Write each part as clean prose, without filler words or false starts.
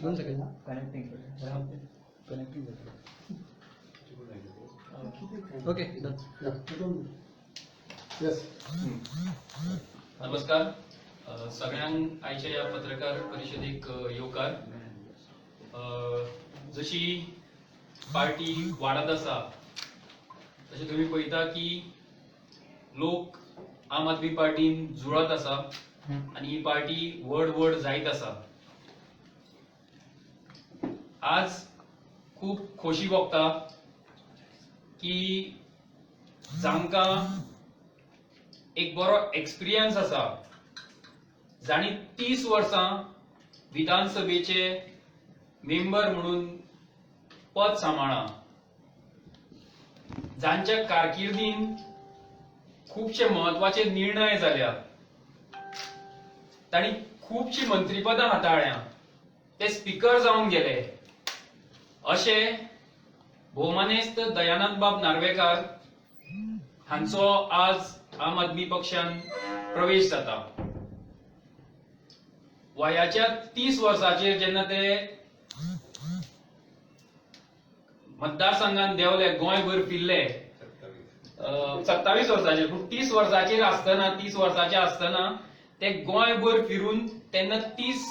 2 second connecting okay done yes नमस्कार सगळ्यांक आयच्या या पत्रकार परिशदेक येवकार. जशी पार्टी वाडत आसा तशें तुम्ही पळयता की लोक आम आदमी पार्टीन जुळत आसा आणि ही पार्टी व्हड व्हड जायत आसा. आज खूप खोशी भोगता की जांकां एक बरो एक्सपिरियन्स आसा, जाणी 30 वर्सां विधानसभेचे मेंबर म्हणून पद सांबाळ्ळा, जांच्या कारकिर्दीन खूपशे महत्वाचे निर्णय जाल्या, तांणी खूपशी मंत्रीपदां हाताळ्ळ्या, ते स्पीकर जावन गेले. अशे भौमानेस्त दयानंद बाब नार्वेकार हांचो आज आम आदमी पक्षान प्रवेश जाता. वयाच्या 30 वर्सांचेर जेन्ना ते मतदारसंघात देवले, गोंयभर फिरले, 27 वर्सांचेर, पूण 30 वर्सांचेर आसतना 30 वर्सांचे आसतना ते गोंयभर फिरून तेन्ना 30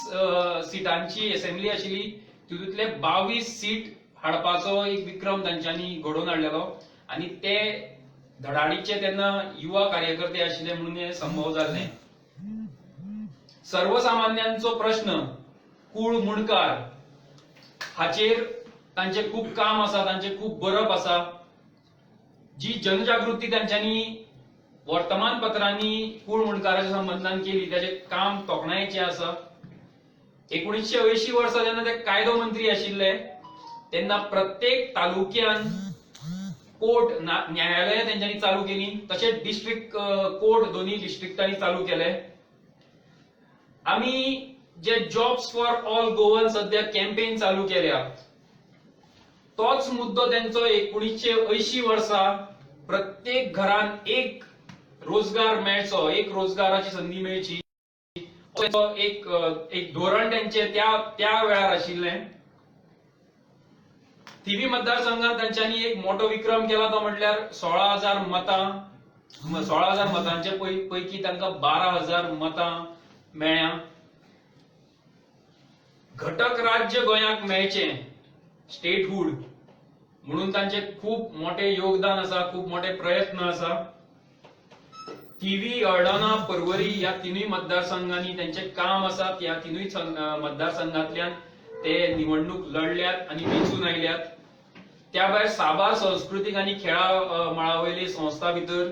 सिटांची असेंब्ली आशिल्ली, तितूंतले 22 सीट हाडपाचो एक विक्रम तांच्यांनी घडोवन हाडलेलो आणि ते धडाडीचे तेन्ना युवा कार्यकर्ते आशिल्ले म्हणून हे संभव जाल्ले. सर्वसामान्यांचो प्रश्न कूळ मुणकार हाचेर तांचे खूप काम आसा, तांचे खूप बरप आसा. जी जनजागृती तांच्यांनी वर्तमानपत्रांनी कूळ मुणकाराच्या संबंधान केली, त्याचे काम तोखणायेचे आसा. 1980 वर्सा जेन्ना ते कायदो मंत्री आशिल्ले तेन्ना प्रत्येक तालुक्यान कोर्ट न्यायालय तेंच्यांनी चालू केली, तशेंच डिस्ट्रिक्ट कोर्ट दोन्ही डिस्ट्रिक्टांनी चालू केले. आमी जे जॉब्स फॉर ऑल गोवन सध्या कॅम्पेन चालू केल्या, तोच मुद्दो त्यांचो 1980 वर्सा प्रत्येक घरान एक रोजगार मेळचो, एक रोजगाराची संधी मेळची, एक धोरण त्यांचे त्या वेळार आशिल्ले. थिवी मतदारसंघात तांच्यांनी एक मोठो विक्रम केला, तो म्हटल्यार 16,000 मतां, 16,000 मतांचे पैकी तांकां 12,000 मतां मेळ्ळ्या. घटक राज्य गोंयाक मेळचें, स्टेटहूड म्हणून तांचे खूप मोठे योगदान आसा, खूप मोठे प्रयत्न आसा. थिवी, अळदोना, पर्वरी ह्या तिनूय मतदारसंघांनी तांचे काम आसा. त्या तिनूय मतदारसंघांतल्यान ते निवडणूक लढल्यात आणि वेंचून आयल्यात. त्या भायर साबार संस्कृतीक आनी खेळा मळावयली संस्था भितर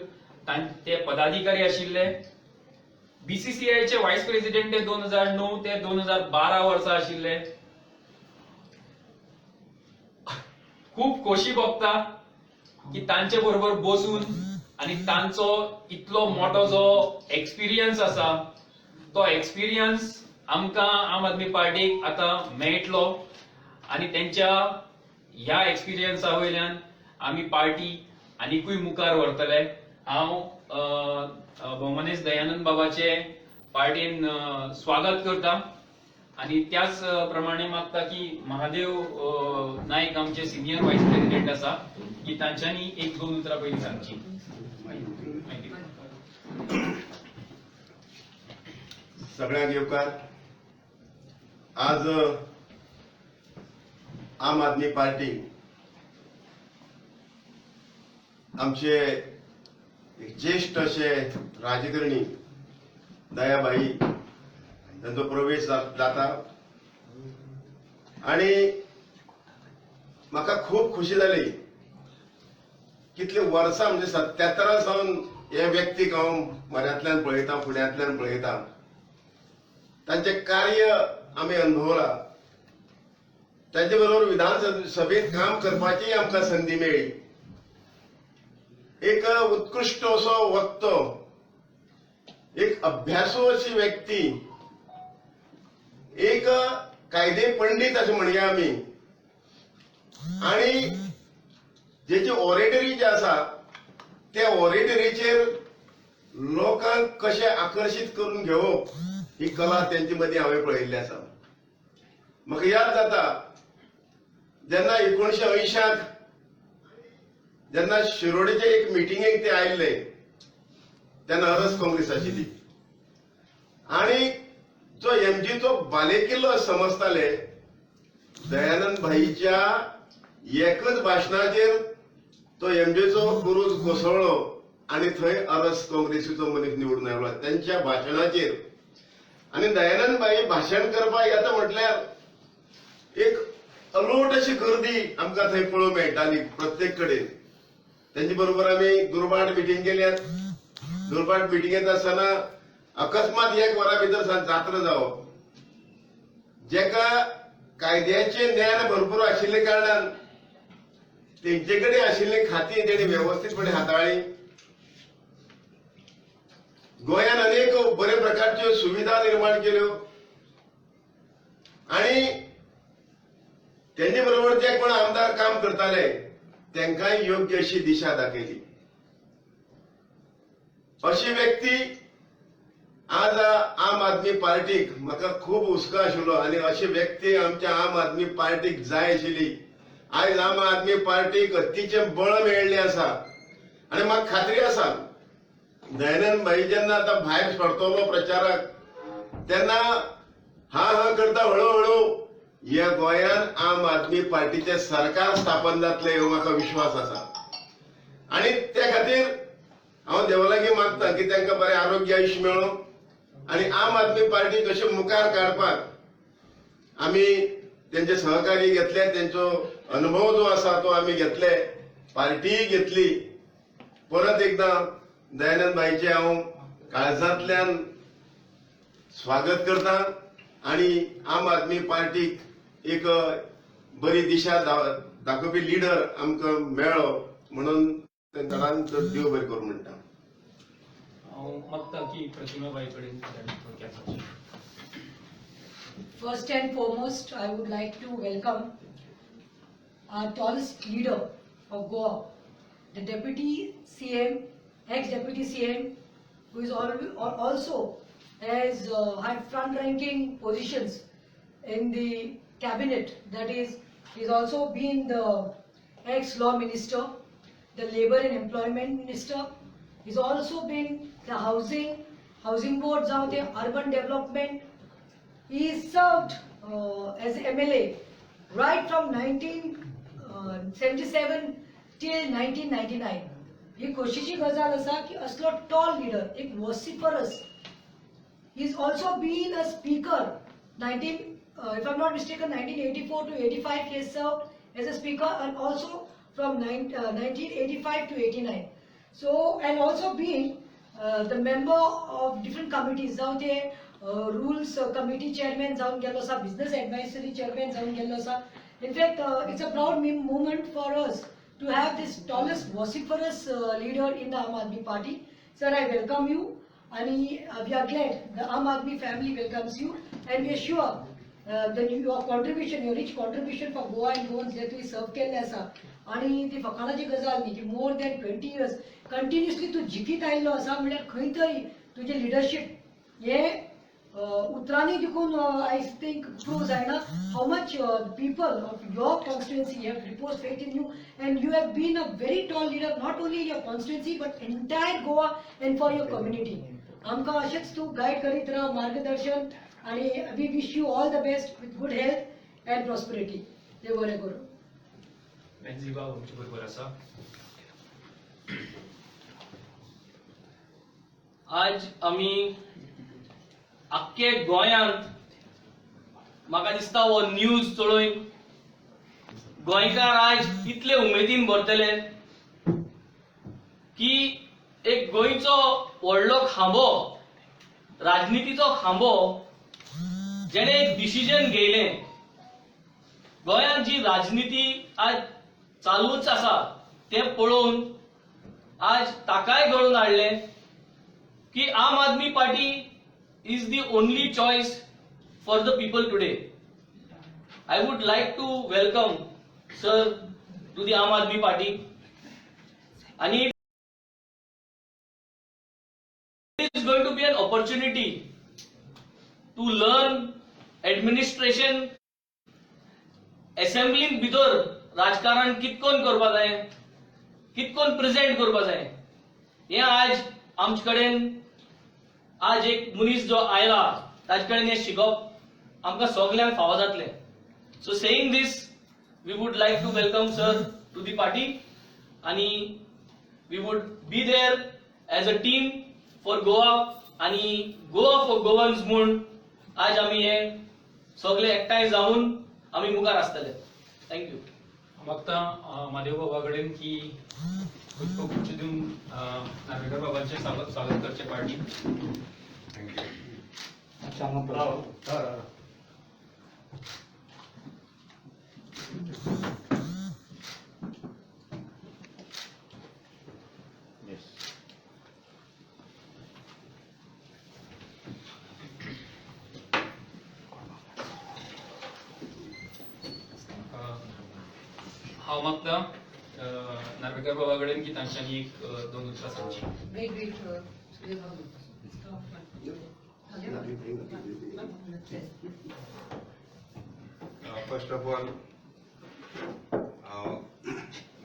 ते पदाधिकारी आशिल्ले. बीसीसीआयचे व्हायस प्रेसिडेंट ते 2009 ते 2012 वर्सा आशिल्ले. खूप खोशी भोगता की तांचे बरोबर बसून आणि तांचो इतलो मोठो जो एक्सपिरियन्स आसा, तो एक्सपिरियन्स आमकां आम आदमी पार्टीक आता मेळटलो आणि त्यांच्या ह्या एक्सपिरियन्सा वयल्यान आमी पार्टी आनिकूय मुखार व्हरतले. हांव भौमानेस्त दयानंद बाबाचे पार्टीन स्वागत करता आणि त्याच प्रमाणे मागता की महादेव नाईक आमचे सिनियर व्हायस प्रेसिडेंट आसा की तांच्यांनी 1-2 उतरां पयलीं सांगची. सगळ्यांक येवकार. आज आम आदमी पार्टी आमचे ज्येष्ठ असे राजकारणी दयाबाई त्यांचा प्रवेश जाता आणि म्हाका खूप खुशी जाली. कितले वर्सां म्हणजे 77 सावन हे व्यक्तीक हांव मऱ्यांतल्यान पळयता, फुड्यांतल्यान पळयता. तांचे कार्य आमी अनुभवला. तांचे बरोबर विधानसभेत काम करपाची आमकां संधी मेळ्ळी. एक उत्कृष्ट असो वक्तो, एक अभ्यासू अशी व्यक्ती, एक कायदे पंडित अशें म्हणया आमी. आणि जेची ऑरेटरी जी आसा त्या ऑरेटरीचेर लोकांक कशें आकर्षित करून घेवप ही कला त्यांचे मध्ये हांवें पळयल्ली आसा. म्हाका याद जाता जेन्ना 1980 जेन्ना शिरोडेचे एक मिटिंगेक ते आयिल्ले तेन्ना अरस काँग्रेस आशिल्ली आणि जो एमजीचो बालेकिल्लो समजताले दयानंद भाईच्या एकच भाशणाचेर तो एमजीचो बुरूज कोसळ्ळो आणि थंय अरस काँग्रेसीचो मनीस निवडून आयलो त्यांच्या भाशणाचेर. आणि दयानंद भाई भाशण करपाक येता म्हटल्यार एक अलोट अशी गर्दी आमकां थंय पळोवंक मेळटाली प्रत्येक कडेन. त्यांचे बरोबर आमी दुर्बाट मिटींग केल्यात. दुर्बाट मिटींगेंत आसतना अकस्मात एक वरा भितर जात्रा जावप. जेका कायद्याचे ज्ञान भरपूर आशिल्ले कारणान तेंचे कडेन आशिल्ली खातीं तेणी व्यवस्थीतपणे हाताळ्ळी. गोंयान अनेक बरे प्रकारच्यो सुविधा निर्माण केल्यो आणि त्यांचे बरोबर जे कोण आमदार काम करताले तांकांय योग्य अशी दिशा दाखयली. अशी व्यक्ती आज आम आदमी पार्टीक म्हाका खूब हुस्को आशिल्लो आणि अशी व्यक्ती आमच्या आम आदमी पार्टीक जाय आशिल्ली. आज आम आदमी पार्टीक हत्तीचें बळ मेळिल्लें आसा आणि म्हाका खात्री आसा दयानंद भाई जेन्ना आता भायर सरतलो प्रचाराक तेन्ना हा करता हळूहळू ह्या गोंयान आम आदमी पार्टीचे सरकार स्थापन जातले हो म्हाका विश्वास आसा. आणि त्या खातीर हांव देवा लागीं मागता की तांकां बरें आरोग्य आयुश्य मेळो आणि आम आदमी पार्टी कशी मुखार काडपाक आमी त्यांचे सहकार्य घेतले. त्यांचो अनुभव जो आसा तो आमी घेतले. पार्टीय घेतली. परत एकदा दयानंद भाईचे हांव काळजांतल्यान स्वागत करता आणि आम आदमी पार्टीक एक बरी दिशा दाखोवपी लिडर आमकां मेळ्ळो म्हणून तांकां देव बरें करूं म्हणटा. हांव मागता की प्रतिमाबाई कडेन थोडक्यात. First and foremost, I would like to welcome our tallest leader of Goa, the Deputy CM, ex-Deputy CM, who is also has had front-ranking positions in the cabinet. That is, he's also been the ex-law minister, the labor and employment minister. He's also been the housing board, the urban development. He served as MLA right from 1977 till 1999. ही खोशीची गजाल असा की असलो tall leader एक वॉसिफरस. He's also been a speaker. If I'm not mistaken, 1984 to 85 he has served as a speaker, and also from 1985 to 89. So, and also being the member of different committees. जावं ते rules committee chairman जावन गेल्लो आसा, business advisory chairman जावन गेल्लो आसा. In fact, it's a proud moment for us to have this tallest vociferous leader in the Aam Aadmi Party. Sir, I welcome you, and we are glad the Aam Aadmi family welcomes you, and we are sure that your contribution, your rich contribution for Goa and Goans जे तुम्ही सर्व केल्ले आसा आणि ती फकाणाची गजाल न्ही की more than 20 years continuously तू जिखीत आयिल्लो आसा म्हळ्यार खंय तरी तुजें लिडरशीप हे उतरांनी देखून I think प्रूव जायना how much people of your constituency have reposed faith in you, and you have been a very tall leader not only in your constituency but entire Goa and for your community. आमकां अशेंच तूं guide करीत राव, मार्गदर्शन, आणि we wish you all the best with good health and prosperity. देव बरें करूं. बेंझी बाब आमचे बरोबर आसा. आज आमी आख्खे गोंयांत म्हाका दिसता हो न्यूज चलोवन गोंयकार आज इतले उमेदीन भरतले की एक गोंयचो व्हडलो खांबो, राजनितीचो खांबो जेणे एक डिसिजन घेयलें. गोंयांत जी राजनिती आज चालूच आसा तें पळोवन आज ताकाय घडोवन हाडलें की आम आदमी party is the only choice for the people today. I would like to welcome sir to the Aam Aadmi Party, and it is going to be an opportunity to learn administration असेंब्लीन भितर राजकारण कितकोन करपा जाय, कितकोन present करपा जाय हे आज आमचे कडेन आज एक मनीस जो आयला ताजे कडेन हें शिकप आमकां सगल्यांक फावो जातलें. So saying this we would like to welcome sir to the party आणि we would be there as a team for Goa आणि गोवा फॉर गोवन्स म्हूण आज आमी हे सगळे एकठांय जावन आमी मुखार आसतले. थँक्यू. मागता महादेव बाबा कडेन की खुश दिवन नार्वेकर बाबांचे स्वागत करचे पार्टी. हांव मागता नार्वेकर बाबा कडेन की तांच्यांनी एक 2 उतरां सांगची. फर्स्ट ऑफ ऑल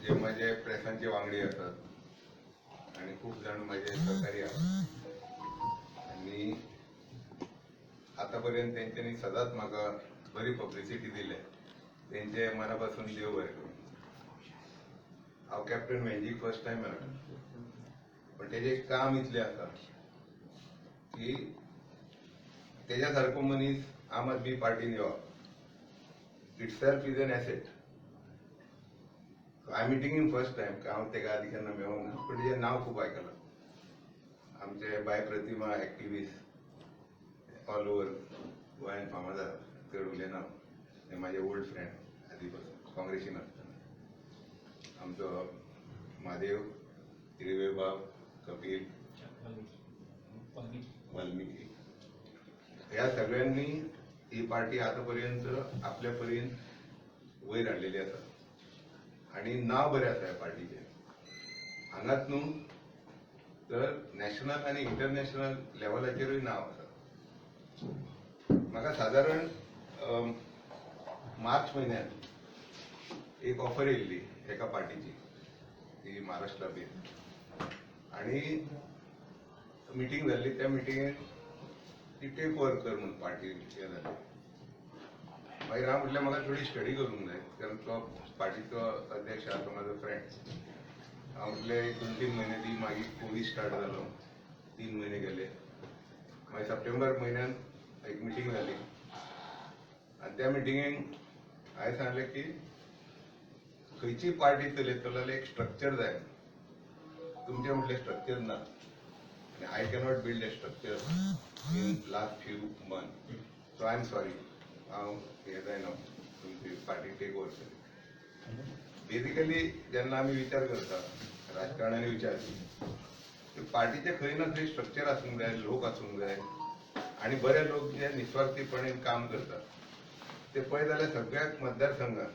जे माझे प्रेसांचे वांगडी असतात आणि खूप जण माझे सहकारी आहात आणि आतापर्यंत त्यांच्यानी सदांच म्हाका बरी पब्लिसिटी दिली. त्यांचे मनापासून देव बरें करूं. हांव कॅप्टन मॅजीक फर्स्ट टायम मेळटा पण तेजे काम इतलें आसा की तेज्या सारको मनीस आम आदमी पार्टीन येवप itself is an asset. I मिटींगेन फर्स्ट टायम हांव तेका आदी केन्ना मेळोंक ना पण तेजें नांव खूब आयकलां. आमचे बाय प्रतिमा एक्टिविस्ट ऑल ओवर गोंयान फामाद आसा. चड उलयना हे म्हाजे ओल्ड फ्रेंड आदी पासून काँग्रेसीन आसतना. आमचो महादेव, हिरवेबाब, कपिल, वाल्मिकी ह्या सगळ्यांनी ही पार्टी आतापर्यंत आपल्या परीन वयर हाडलेली आसा आणि नाव बरें आसा ह्या पार्टीचें. हांगाच न्हू तर नॅशनल आनी इंटरनॅशनल लेवलाचेरूय नाव आसा. म्हाका सादारण मार्च म्हयन्यात एक ऑफर येयल्ली एका पार्टीची, ती महाराष्ट्रा बेज आणि मिटींग जाल्ली. त्या मिटींगेक ती टेक ओव्हर कर म्हणून पार्टी हे जाली. मागीर हांव म्हटलें म्हाका थोडी स्टडी करूंक जाय कारण तो पार्टीचो अध्यक्ष आसा तो म्हाजो फ्रेंड. हांव म्हटलें 2-3 म्हयने दी. मागीर कोवीड स्टार्ट जालो, 3 म्हयने गेले. मागीर सप्टेंबर म्हयन्यात एक मिटींग जाली आनी त्या मिटींगेक हांवें सांगलें की खंयची पार्टी चलयतलो जाल्यार एक स्ट्रक्चर जाय. तुमचें म्हटलें स्ट्रक्चर ना. I cannot build a structure in last few months. So I am sorry. Yes, I know. Party take over. Basically, जेन्ना आमी विचार करता राजकारणाने विचार पार्टीचे खंय ना खंय स्ट्रक्चर आसूंक जाय, लोक आसूंक जाय आणि बरे लोक जे निस्वार्थीपणे काम करतात ते पळय जाल्यार सगळ्याच मतदारसंघात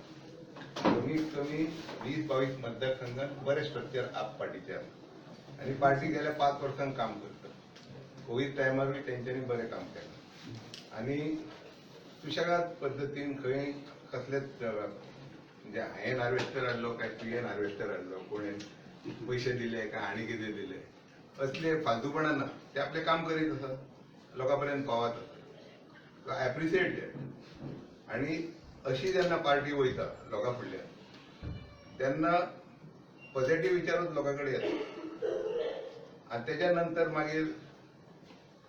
कमीत कमी 20-22 मतदारसंघात बरे स्ट्रक्चर आप पार्टीचे आसा. आणि पार्टी गेल्या 5 वर्सांक काम करता. कोविड टायमारूय तेंच्यांनी बरें काम केलें आणि सुशेगाद पद्दतीन खंय कसलेच म्हणजे हांवें हार्वेस्टर हाडलो काय तुवें हार्वेस्टर हाडलो, कोणें पयशे दिले काय आनी कितें दिले असले फालतूपणा ना. ते आपलें काम करीत आसा, लोकां पर्यंत पावत आसा. I appreciate that. आणि अशी जेन्ना पार्टी वयता लोकां फुडल्यान तेन्ना पॉझिटिव्ह विचारूच लोकां कडेन येता. आणि त्याच्या नंतर मागीर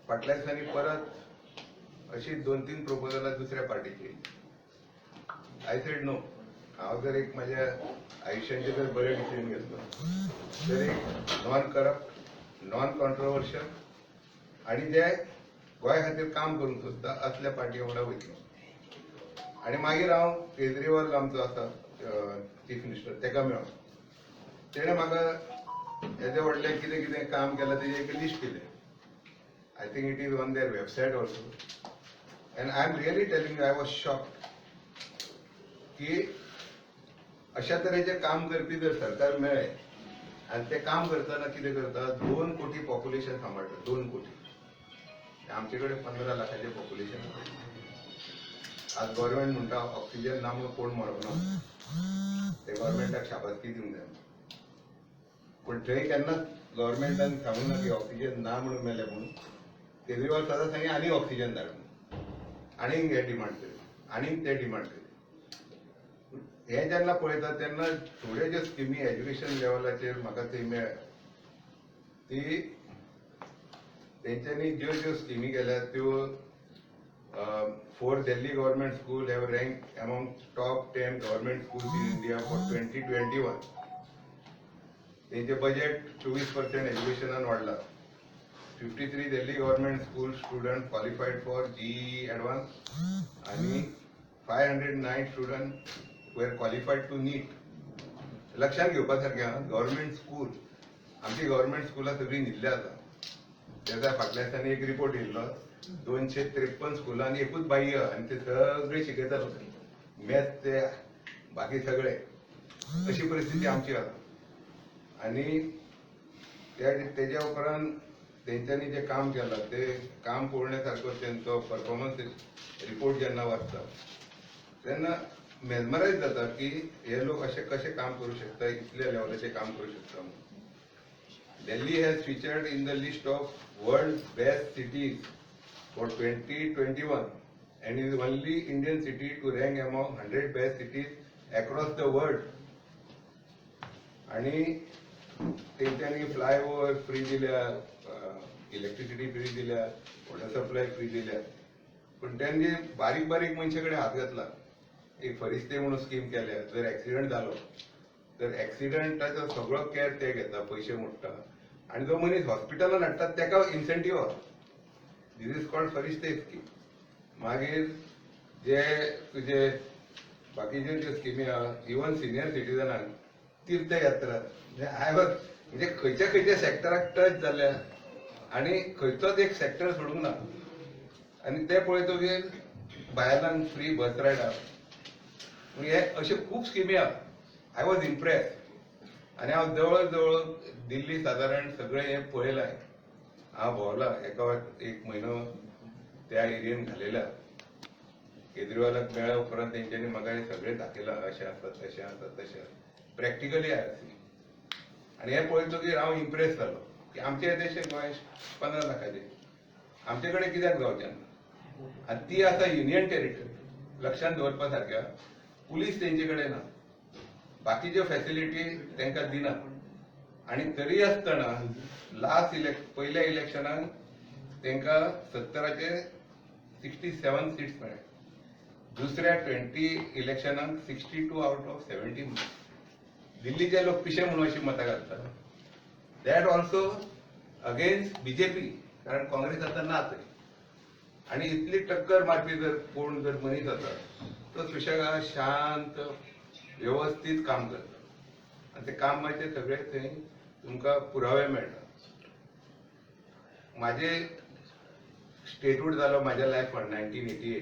फाटल्या दिसांनी परत अशी 2-3 प्रपोजलां दुसऱ्या पार्टीची. I said no. हांव जर एक म्हाज्या आयुश्याचे जर बरें डिसिजन घेतलो तर एक नॉन करप्ट, नॉन कॉन्ट्रोवर्शियल आणि जे गोंया खातीर काम करूंक सोदता असल्या पार्टी वांगडा वयतलो. आणि मागीर हांव केजरीवाल आमचो आसा चीफ मिनिस्टर तेका मेळ्ळो. तेणें म्हाका हेजे व्हडलें कितें कितें काम केलां तेजें एक लिस्ट केलें. I think it is on their website also. End I am really telling you I was shocked की अशा तरेचें काम करपी जर सरकार मेळ्ळें आनी ते काम करतना कितें करता 2 कोटी पॉप्युलेशन सांबाळटा. 2 कोटी. आमचे कडेन 15 लाखाचें पॉप्युलेशन. आज गव्हर्नमेंट म्हणटा ऑक्सिजन ना म्हणून कोण मरप ना ते गव्हर्नमेंटाक शाबासकी दिवंक जाय पण थंय केन्नाच गव्हर्नमेंटान सांगूंक ना की ऑक्सिजन ना म्हणून मेले म्हणून केजरीवाल सदां सांगे आनी ऑक्सिजन धाड म्हणून आनीक हे डिमांड केली आनीक ते डिमांड केली हे जेन्ना पळयता तेन्ना थोड्यो ज्यो स्किमी एज्युकेशन लेवलाचेर म्हाका थंय मेळ्ळ्या ती तेंच्यांनी ज्यो ज्यो स्किमी केल्या त्यो 4 Delhi government schools have ranked among top 10 government schools in India for 2021. त्यांचे बजेट 24% एज्युकेशनान वाडला 53 Delhi government school students qualified for JEE advanced आणि 509 students were qualified to NEET. लक्षात घेवपा सारकें गव्हर्नमेंट स्कूल आमची गव्हर्नमेंट स्कुलां सगळीं न्हिदल्या आसा त्याचा फाटल्या दिसांनी एक रिपोर्ट येयल्लो 253 स्कुलां आनी एकूच बाह्य आनी ते सगळे शिकयतालो मॅथ्स ते बाकी सगळे अशी परिस्थिती आमची आसा आनी तेज्या उपरांत तेंच्यांनी जे काम केलां ते काम पळोवण्यासारको तेंचो परफॉर्मन्स रिपोर्ट जेन्ना वाचता तेन्ना मेजमरायज जाता की हे लोक अशे कशे काम करू शकता इतल्या लेवलाचे काम करू शकता म्हणून Delhi has featured in the list of world's best cities for 2021 and is the only Indian city to rank among 100 best cities across the world. आणि तेंच्यांनी फ्लायओव्हर फ्री दिल्या इलेक्ट्रिसिटी फ्री दिल्या वॉटर सप्लाय फ्री दिल्या पण त्यांनी बारीक बारीक मनशे कडेन हात घातला एक फरिस्ते म्हणून स्कीम केल्या जर एक्सिडंट जालो तर एक्सिडंटाचो सगळो केअर ते घेता पयशे मोडटा आणि जो मनीस हॉस्पिटलान हाडटा तेका incentive this is called Farishte scheme मागीर जे तुजे बाकीचे ज्यो स्किमी आहा इवन सिनियर सिटीजनांक तीर्थयात्रा म्हणजे खंयच्या खंयच्या सेक्टराक टच जाल्या आणि खंयचोच एक सेक्टर सोडूंक ना आणि ते पळयतकीर बायलांक फ्री बस रायडां हे अशे खूब स्किमी आहा आय वॉज इम्प्रेस आणि हांव जवळ जवळ दिल्ली सादारण सगळे हे पळयलां हांव भोंवला एक म्हयनो त्या एरियेन घालयला केजरीवालाक मेळ्ळ्या उपरांत तेंच्यांनी म्हाका हे सगळे दाखयलां अशें आसा तशें आसा तशें प्रॅक्टिकली आय सी आनी हे पळयतकीर हांव इम्प्रेस जालो की आमचे देश गोंय 15 लाखाचे आमचे कडेन कित्याक जावचें ना आनी ती आसा युनियन टेरिटरी लक्षांत दवरपा सारक्या पुलीस तेंचे कडेन ना बाकीच्यो फॅसिलिटी तांकां दिना आणि तरी आसतना पयल्या इलेक्शनाक तांकां 70चे 67 सीट्स मेळ्ळे दुसऱ्या 20 इलेक्शनाक 62 आउट ऑफ 70 दिल्लीचे लोक पिशे म्हणून अशी मतां घालतात दॅट ऑल्सो अगेन्स्ट बीजेपी कारण काँग्रेस आतां ना थंय आणि इतली टक्कर मारपी जर कोण जर मनीस आसा तो सुशेगाद शांत व्यवस्थित काम करता आणि ते कामाचे सगळे थंय तुमकां पुरावे मेळटा म्हाजे स्टेटहूड जालो म्हाज्या लायफान 1988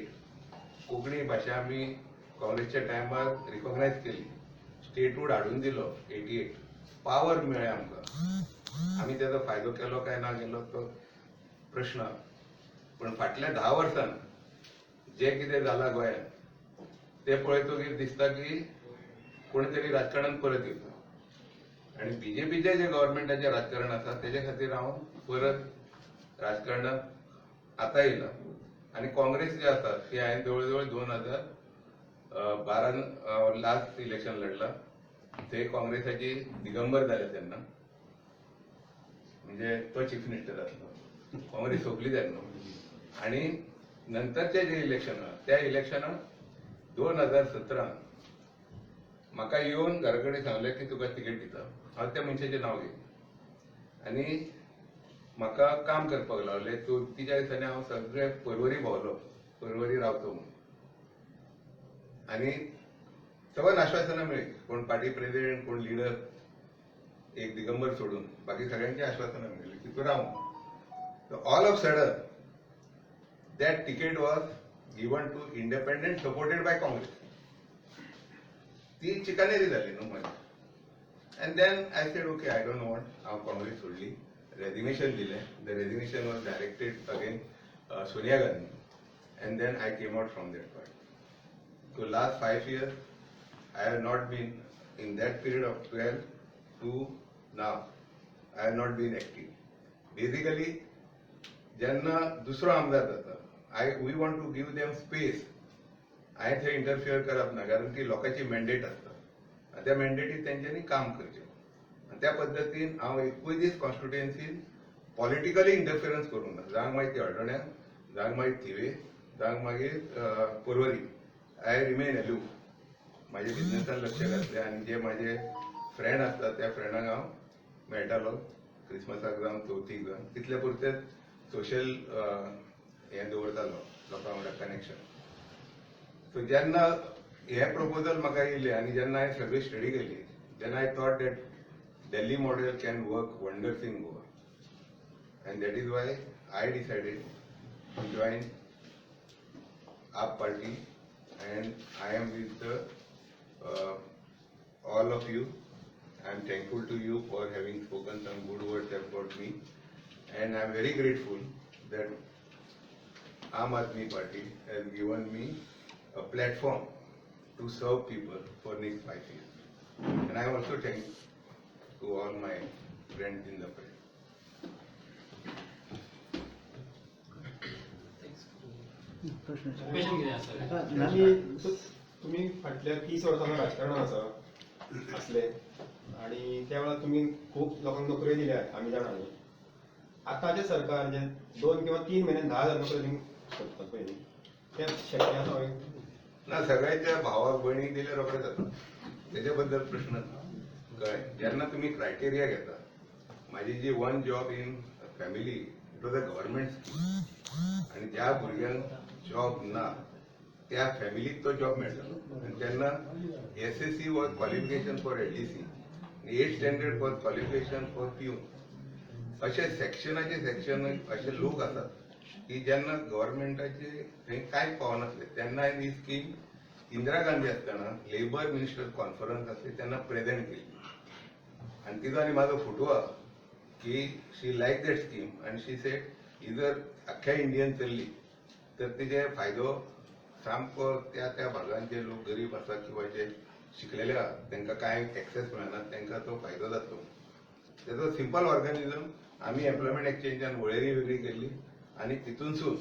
कोंकणी भाशा आमी काँग्रेसच्या टायमार रिकॉग्नायज केली स्टेटहूड हाडून दिलो 88 पावर मेळ्ळे आमकां आमी तेजो फायदो केलो काय ना केलो तो प्रश्न पण फाटल्या 10 वर्सान जे कितें जालां गोंयांत ते पळयतकीर दिसता की कोणी तरी राजकारणात परत येतो आणि बीजेपीचे जे गव्हर्नमेंटाचे राजकारण आसा तेजे खातीर हांव परत राजकारणात आतां येयला आणि काँग्रेस जे आसा ती हांवें जवळ जवळ 2012 लास्ट इलेक्शन लढला ते काँग्रेसाची दिगंबर जाले तेन्ना म्हणजे तो चीफ मिनिस्टर आसलो काँग्रेस सोंपली तेन्ना आणि नंतरचे जे इलेक्शन त्या इलेक्शनात 2017 म्हाका येवन घरा कडेन सांगलें की तुका तिकेट दिता हांव त्या मनशाचें नांव घेतलें आनी म्हाका काम करपाक लावलें तिच्या दिसांनी हांव सगळे परवरी भोंवलो परवरी रावतो म्हणून आनी सगळ्यांक आश्वासनां मेळ्ळी कोण पार्टी प्रेसिडेंट कोण लिडर एक दिगंबर सोडून बाकी सगळ्यांची आश्वासनां मेळ्ळी की तूं राव all of sudden that ticket was given to independent supported by Congress ती चिकानेरी जाली न्हू मागीर and then I said okay I don't want हांव काँग्रेस सोडली रेजिग्नेशन दिलें the resignation was directed again Sonia Gandhi and then I came out from that party So last 5 years, I have not been, in that period of 12 to now, I have not been active. Basically, ज्यांना दुसरो आमदार जाता, we want to give them space. हांवें थंय interfere करप ना, कारण ती लोकांची मॅन्डेट आसता. आनी त्या मॅन्डेटीत तेंच्यांनी काम करचें. आनी त्या पद्दतीन हांव एकूय दीस कॉन्स्टिट्युएन्सीन पॉलिटिकली इंटरफिरन्स करूंक ना. जावंक मागीर तेवड्यां, जावंक मागीर थिवे, जावंक मागीर पर्वरी. I remain एल्यूफ. म्हाज्या बिझनेसान लक्ष घातलें आनी जे म्हाजे फ्रेंड आसतात त्या फ्रेंडांक हांव मेळटालो क्रिसमसाक जावं चवथीक जावं तितले पुरतेच सोशल हें दवरतालो लोकां वांगडा कनेक्शन. सो जेन्ना हे प्रपोजल म्हाका येयले आनी जेन्ना हांवें सगळी स्टडी केली, तेन्ना I thought that Delhi model can work wonders in Goa. And that is why I decided to join AAP party, and I am with all of you. I am thankful to you for having spoken some good words about me, and I am very grateful that Aam Aadmi Party has given me a platform to serve people for next 5 years. And I am also thankful to all my friends in the press. Question कितें आसा? तुम्ही फाटल्या 30 वर्सांचो राजकारणात असले आणि त्यावेळेला तुम्ही खूप लोकांना नोकऱ्यो दिल्या आम्ही जाणा न्ही. आतांचे सरकार जे 2 किंवा 3 महिन्यात 10,000 नोकऱ्यो सोदतात पळय ते शक्य आसा होय? ना, सगळ्याच्या भावाक भयणीक दिले रोखडे जाता. तेजे बद्दल प्रश्न कळ्ळें. जेन्ना तुम्ही क्रायटेरिया घेता, म्हाजी जी one job in family it was a government scheme आनी ज्या भुरग्यांक जॉब ना त्या फॅमिलीक तो जॉब मेळटलो. आनी तेन्ना SSC was qualification for LDC, 8th standard was qualification for peon. अशे सेक्शनाचे सेक्शन असे लोक आसात की जेन्ना गव्हर्नमेंटाचे थंय कांयच पावनासले तेन्ना ही स्कीम इंदिरा गांधी आसतना लेबर मिनिस्टर कॉन्फरन्स आसली तेन्ना प्रेझेंट केली. आनी तिजो आनी म्हाजो फोटो आहा की शी लायक दॅट स्कीम आनी शी सेड ही जर अख्ख्या इंडियन चल्ली तर तिजे फायदो सामको त्या भागांत जे लोक गरीब आसा किंवा जे शिकलेले आहात तांकां कांय एक्सेस मेळना तांकां तो फायदो जातलो. तेजो सिंपल ऑर्गनिजम आमी एम्प्लॉयमेंट एक्सचेंजान वळेरी वेगळी केल्ली आनी तितूनसून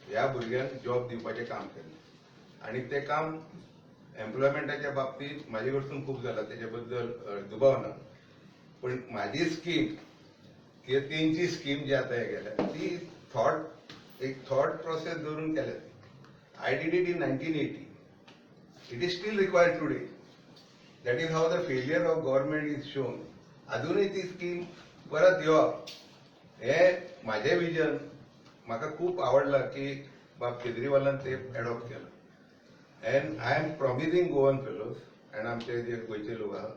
ह्या भुरग्यांक जॉब दिवपाचें काम केलें. आनी तें काम एम्प्लॉयमेंटाच्या बाबतींत म्हाजे कडसून खूब जालां, तेजे बद्दल दुबाव ना. पण म्हाजी स्कीम किंवा तेंची स्कीम जी आतां हे केल्या ती एक थॉट प्रोसेस धरून केल्या. I did it in 1980. It is still required today. That is how the failure of government is shown. अजूनही ती स्कीम परत येवप हे म्हाजें विजन म्हाका खूप आवडला की बाब केजरीवालान ते एडॉप्ट केलं. And I am promising Goan fellows and आमचे जे गोयचे लोक आहा,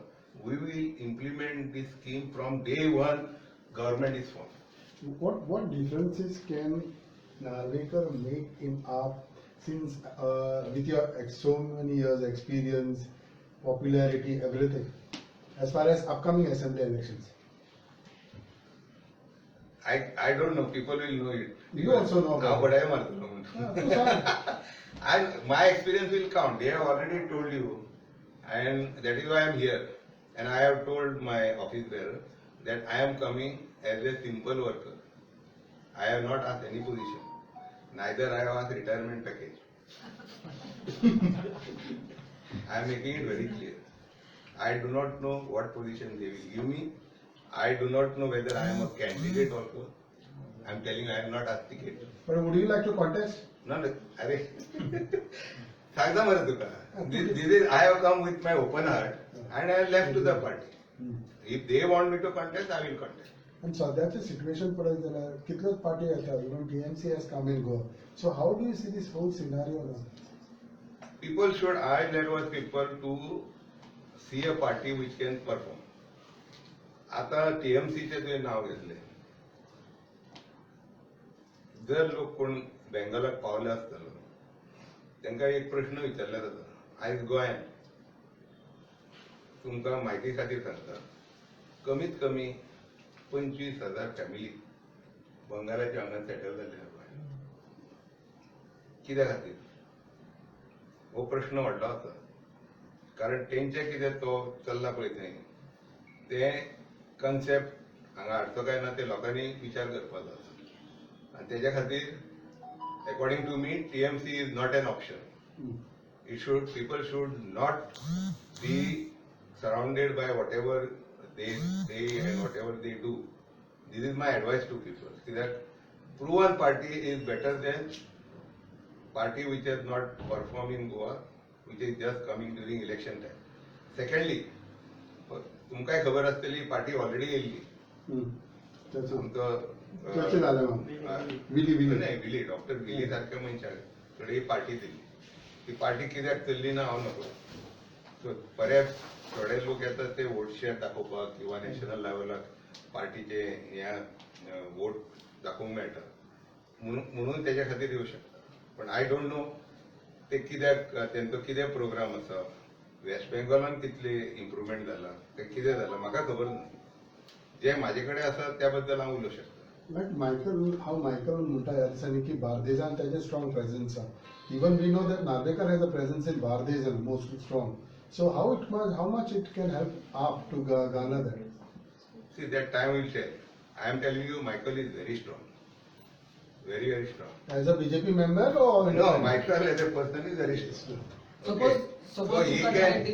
we will implement this scheme from day one government is formed. What differences can Narvekar make in AAP since with your so many years experience, popularity, everything, as far as upcoming assembly elections? I don't know, people will know it. You also know about it. But I am also and my experience will count. They have already told you, and that is why I am here. And I have told my office bearer that I am coming as a simple worker. I have not asked any position. Neither I have asked retirement package. I am making it very clear. I do not know what position they will give me. I do not know whether I am a candidate also. I am telling you, I am not asked ticket. But would you like to contest? No, अरे सांगता मरे तुका. This is I have come with my open heart and I have left to the party. If they want me to contest, I will contest. And सध्याचे situation पळयत जाल्यार कितल्योच party येता, even TMC has come and go. So how do you see this whole scenario now? People should urge those people to see a party which can perform. आता TMC चे तुवें नाव घेतले. जर लोक कोण बेंगॉलाक पावले आसतलो तांकां एक प्रश्न विचारला जाता. आयज गोंयांत तुमकां म्हायती खातीर सांगता, कमीत कमी 25,000 फॅमिली बंगालाच्या हांगा सेटल जाल्ले आसा. कित्या खातीर? हो प्रश्न व्हडलो आसा. कारण तेंचे कितें तो चल्ला पळय थंय ते कन्सेप्ट हांगा हाडचो काय ना ते लोकांनी विचार करपाक जाय. आनी तेज्या खातीर according to me TMC is not an option. People should not be surrounded by whatever they say and whatever they do. This is my advice to people. See that proven party is better than party which has not performed in Goa, which is just coming during election time. Secondly, तुमकांय खबर आसतली party already येयल्ली. चर्चा झाल्या नाही विली doctor विली सारख्या मनशाकडे ही party दिली. ती party कित्याक चल्ली ना हांव नकळो. बऱ्याच थोडे लोक येतात ते वोट शेअर दाखोवपाक किंवा नॅशनल लेवलाक पार्टीचे ह्या वोट दाखोवंक मेळटा म्हणून तेच्या खातीर येवं शकता. पण आय डोंट नो ते कित्याक तेंचो कितें प्रोग्राम आसा. वेस्ट बेंगॉलान कितले इम्प्रुवमेंट जाला ते कितें जाला म्हाका खबर ना. जे म्हाजे कडेन आसा त्या बद्दल हांव उलोवंक शकता. बट मायकल म्हणटा ह्या दिसांनी की बार्देजान तेजे स्ट्रॉंग प्रेझेन्स आसा. Even we know that Narvekar has a presence in बार्देजान most strong. So how much it can help up to garner that? See, that time will tell. I am telling you, Michael is very strong. Very, very strong. As a BJP member or? No, Michael as a person is very strong. Okay. So he can,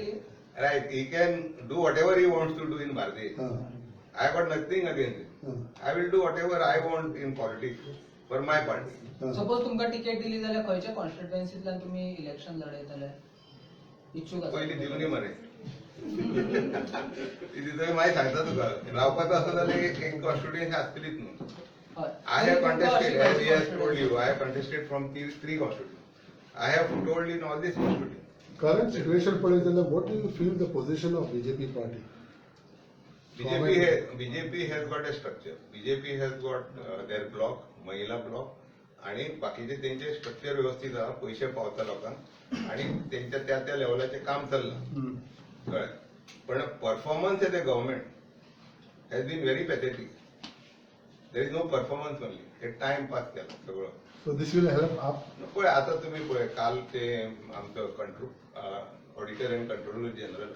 right, he can do whatever he wants to do in Bardej. I got nothing against him. I will do whatever I want in politics for my party. Suppose तुमकां ticket दिली जाल्यार खंयच्या कॉन्स्टिट्युएन्सींतल्यान तुमी election लढयतले इच्छुक आसा? पयली दिवनी मरे तिथे माहिती सांगता तुका रावपाचो आसा जाल्यार एक कॉन्स्टिट्युएन्सी आसतलीच न्हू. हय. I have contested, as he has told you, I have contested from three constituents. I have told in all these constituents. Current situation पळयत जाल्यार what do you feel the position of BJP party? BJP has got a structure. BJP has got their block, महिला block, आणि बाकीचे त्यांचे structure व्यवस्थित आहा. पैसे पावता लोकांक आणि त्यांच्या त्या त्या लेवलाचे काम चाललं. कळ्ळें. पण performance as a government has been very pathetic. There is no performance only. हे टाइम पास केला सगळं. So this will help up. पळय आता तुम्ही पळय काल ते आमचं control auditor and controller general.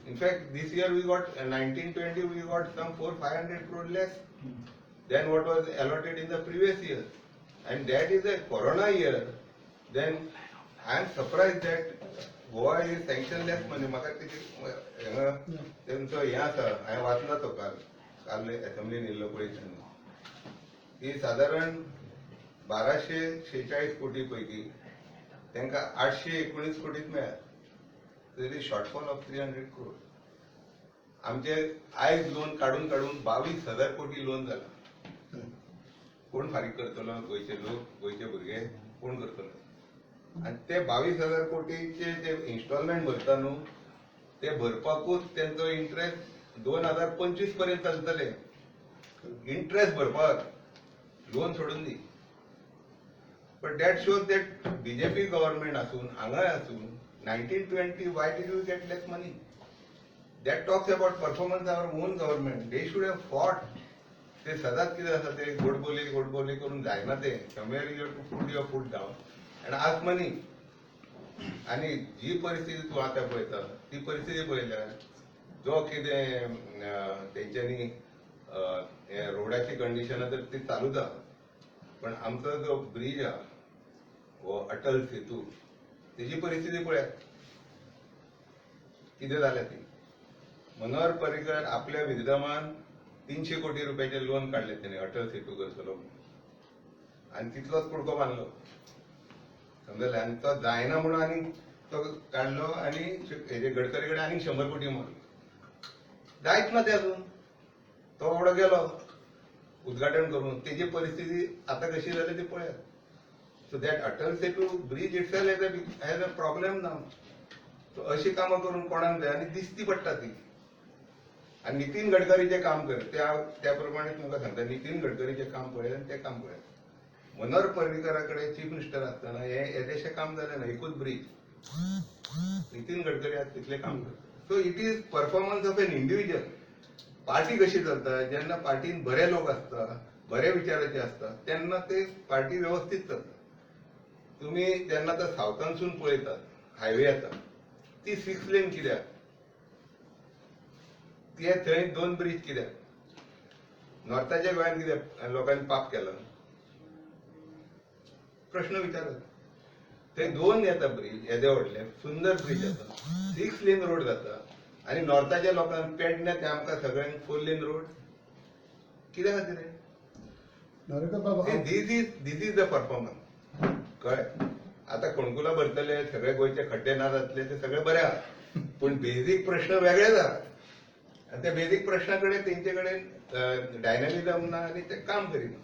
In fact this year we got 1920 we got some 400-500 crore less than what was allotted in the previous year. And that is a corona year. Then I am surprised that Goa is sanctionless. म्हणजे म्हाका तेंचो हें आसा हांवें वाचला तो काल असेंब्लीन येयल्लो पळयतना की सादारण 1246 कोटी पैकी तांकां 819 कोटीच मेळ्ळ्यात. There is shortfall of 300 crore. आमचे आयज लोन काडून 22,000 कोटी लोन जाला. कोण फारीक करतलो? गोंयचे लोक, गोंयचे भुरगे कोण करतलो? आणि ते 22,000 कोटीचे जे इन्स्टॉलमेंट भरता न्हू ते भरपाकूच त्यांचो इंटरेस्ट 2025 पर्यंत चलतले. इंटरेस्ट भरपाक लोन सोडून दी. But that shows that BJP government आसून हांगाय आसून 1920 why did you get less money? That talks about performance of our own government. They should have fought. ते सदांच कितें आसा ते गोडबोली करून जायना. ते somewhere you have to put your foot down and ask money. आणि जी परिस्थिती तूं आतां पळयता ती परिस्थिती पळयल्यार जो कितें तेंच्यांनी रोडाची कंडिशन तर ती चालूच आहा. पण आमचो जो ब्रिज आहा हो अटल सेतू तेजी परिस्थिती पळयात कितें जाल्या ती. मनोहर पर्रीकर आपल्या विद्यमान 300 कोटी रुपयाचे लोन काढले त्याने अटल सेतू करतलो आणि तितलोच कुडको बांधलो. समजले. आणि तो जायना म्हणून आनी तो काढलो आणि हेजे गडकरी कडेन आनीक 100 कोटी मागलो. जायत ना ते अजून. तो एवढो गेलो उद्घाटन करून. तेजी परिस्थिती आता कशी जाली ती पळयात. So that Atal Setu bridge itself has a problem now. So अशी कामां करून कोणाक जाय आणि दिसती पडटा ती. आणि नितीन गडकरीचे काम कर त्या प्रमाणे तुमकां सांगता. नितीन गडकरीचे काम पळय आणि ते काम पळय. मनोहर पर्रीकराकडे चीफ मिनिस्टर आसतना हे येदेशें काम जालें ना. एकूच ब्रिज. नितीन गडकरी आज तितले काम करता. So it is performance of an individual. Party कशी चलता जेन्ना पार्टीन बरे लोक आसता बरे विचाराचे आसता तेन्ना ते पार्टी व्यवस्थीत चलता. तुम्ही जेन्ना तो सावथानसून पळयतात हायवे येता ती 6 लेन कित्याक? ते थंय 2 ब्रिज कित्याक? नॉर्थाच्या गोंयांत कित्याक लोकांनी पाप केला? प्रश्न विचारत. ते 2 येता ब्रिज येदे व्हडले सुंदर ब्रिज येता, 6 लेन रोड जाता आणि नॉर्थाच्या लोकांक पेडण्या ते आमकां सगळ्यांक 4 लेन रोड कित्या खातीर रे? नार्वेकर बाबा, दिस इज द परफॉर्मन्स. कळ्ळें? आता कोणकुला भरतले सगळे गोंयचे खड्डे ना जातले ते सगळे बरे आहा, पण बेजीक प्रश्न वेगळे जातात आणि त्या बेजीक प्रश्नाकडे तेंचे कडेन डायनामिझम ना आणि ते काम करिना.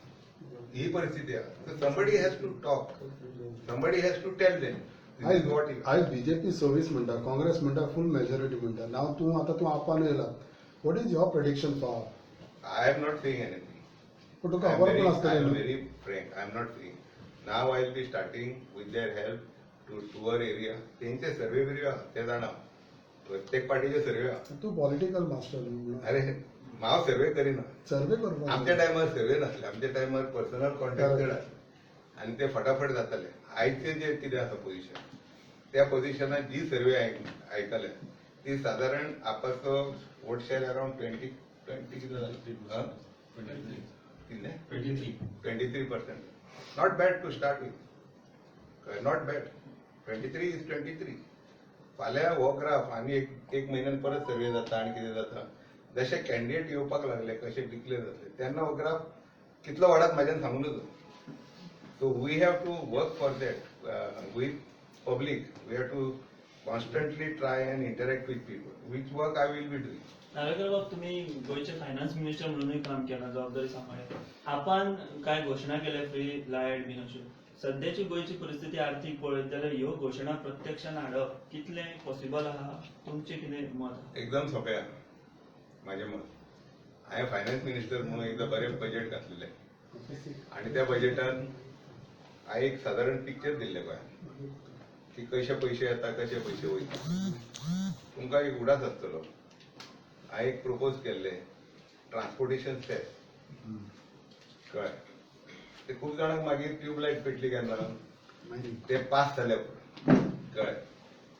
ही परिस्थिती आहे. Somebody has to talk, somebody has to tell them this is what is. आयज बीजेपी 26 म्हणटा, काँग्रेस म्हणटा फुल मेजॉरिटी म्हणटा. नाव तूं आपान येयला. What is your prediction for? I am not saying anything. पूण तुका खबर पण आसतलें न्हू. very frank. I am not saying. Now I will be starting with their help to tour area. तेंचे सर्वे बिर्वे आहा ते जाणा. प्रत्येक पार्टीचे सर्वे आहा. तूं पॉलिटिकल मास्टर न्हू. अरे हांव सर्वे करिना. सर्वे करपाक आमच्या टायमार सर्वे नासले. आमच्या टायमार पर्सनल कॉन्टॅक्टेड आनी ते फटाफट जाताले. आयचे जे कितें आसा पोझिशन त्या पोझिशनात जी सर्वे आयकले ती सादारण आपाचो वोट शेअर अराउंड 20 कितें जालें? 23%. Not bad to start with. Not bad. 23 is 23. फाल्यां हो ग्राफ आनी एक म्हयन्यान परत सर्वे जाता आनी कितें जाता जशे कॅन्डिडेट येवपाक लागले कशे डिक्लेअर जातले तेन्ना हो ग्राफ कितलो वाडत म्हाज्यान सांगूं नजो. So we have to work for that with public. We have to constantly try and interact with people which work I will be doing. Narvekar बाब, तुम्ही गोयचे फायनान्स मिनिस्टर म्हणूनही काम केलं, जबाबदारी सांभाळली. आपण काय घोषणा केल्या फ्री लायट बीन अश्यो. सध्याची गोयची परिस्थिती आर्थिक पळयत जाल्यार ह्यो घोषणा प्रत्यक्षान हाडप कितले पॉसिबल आहा? तुमचें कितें मत? एकदम सोंपें आहा म्हाजें मत. हांवें फायनान्स मिनिस्टर म्हणून एकदां बरें बजेट घातलेलें आनी त्या बजेटान हांवें एक सादारण पिक्चर दिल्लें गोंयांत की कशे पयशे येता कशे पयशे वयता. तुमकां एक उडास आसतलो. हांवें एक प्रपोज केल्लें ट्रान्सपोर्टेशन सेस. कळ्ळें? ते खूब जाणांक मागीर ट्यूबलायट पेटली केन्ना ते पास जाले पुरो. कळ्ळें?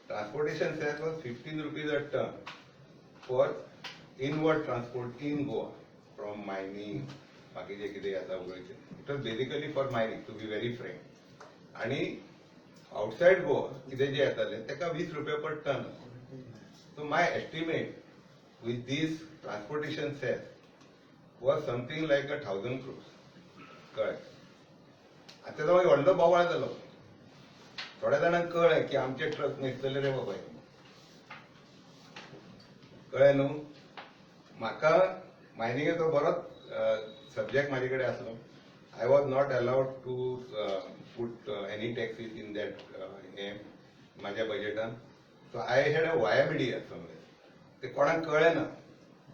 Transportation cess was 15 rupees a ton for inward transport in Goa from mining बाकीचे कितें आसा गोंयचे. It was basically for mining to be very frank. आनी आउटसायड गोवा कितें जे येताले तेका 20 रुपया per ton. So my estimate with this transportation cess was something like 1,000 crores. कळ्ळें? आतां तो मागीर व्हडलो बोवाळ जालो. थोड्या जाणांक कळ्ळें की आमचे ट्रक न्हिसतले रे बाबा. कळ्ळें न्हू? म्हाका मायनिंगेचो बरोच सब्जेक्ट म्हाजे कडेन आसलो. I was not allowed to put any taxes in that हे म्हाज्या बजेटान. So I had a viability समज ते कोणाक कळ्ळें ना.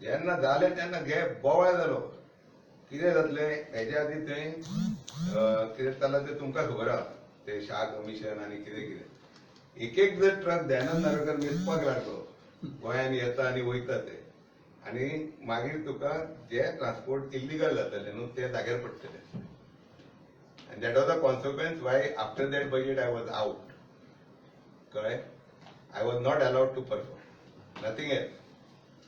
जेन्ना जालें तेन्ना घे बोवाळ जालो. कितें जातलें हेच्या आदी थंय कितें जालां तें तुमकां खबर आहा. ते शाह कमिशन आनी कितें कितें एक जर ट्रक ध्यानान नार्वेकर न्हिसपाक लागलो गोंयान येता आनी वयता ते आनी मागीर तुका जे ट्रान्सपोर्ट इल्लिगल जातले न्हू ते जाग्यार पडटले. आनी that was the consequence why after that budget I was out. कळ्ळें? I was not allowed to perform nothing else.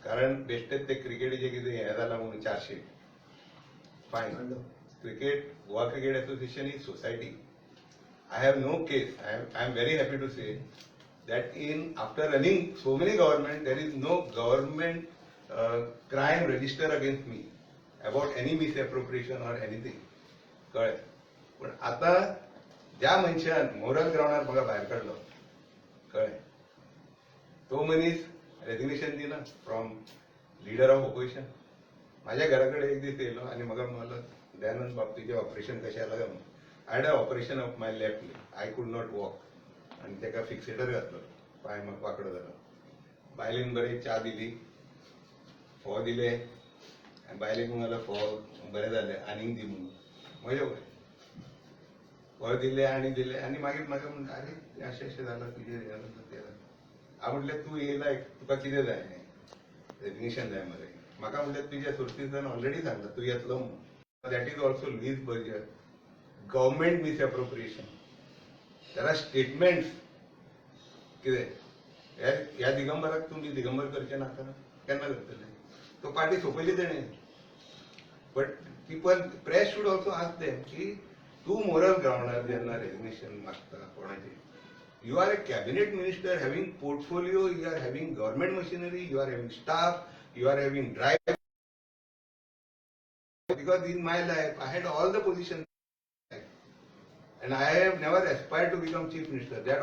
कारण बेश्टेच ते क्रिकेटीचे कितें हें जालां म्हणून 400 फायन. Cricket Goa cricket association is society. I have no case. I am very happy to say that after running so many government, there is no government crime register against me about any misappropriation or anything. कळ्ळें? पण आता ज्या मनशान moral ग्राउंडार म्हाका भायर काडलो, कळ्ळें, तो मनीस रेजिग्नेशन दिना फ्रॉम लिडर ऑफ ऑपोजिशन. म्हाज्या घरा कडेन एक दीस येयलो आनी म्हाका म्हणलो दयानंद बापतीचें ऑपरेशन कशें जालां काय म्हणून. I had a operation of my left leg. I could not walk आनी ताका फिक्सेटर घातलो. पांय म्हाका वांकडो जालो. बायलेन बरी च्या दिली, फोव दिले आनी बायलेक म्हणलो फोव बरें जालें आनीक दी म्हणून. म्हजे पळय फोव दिले आनी मागीर म्हाका म्हणटा अरे अशें अशें जालां तुजें हें जालां तें जालां. हांव म्हणलें तूं येयलाय तुका कितें जाय रेजिग्नेशन जाय मरे. म्हाका म्हणलें तुज्या सोर्सीसान ऑलरेडी सांगला तूं येतलो म्हणून. That is also Louis Berger. Government misappropriation. There are statements कितें ह्या दिगंबराक तुम्ही दिगंबर करचे नाका केन्ना करतले तो पार्टी सोंपयली तेणे but people press should also ask them की तूं मोरल ग्राउंडार जेन्ना रेजिग्नेशन मागता कोणाचें you are a cabinet minister having portfolio, you are having government machinery, you are having staff, you are having drive. Because in my life, I had all the positions and I have never aspired to become chief minister. That was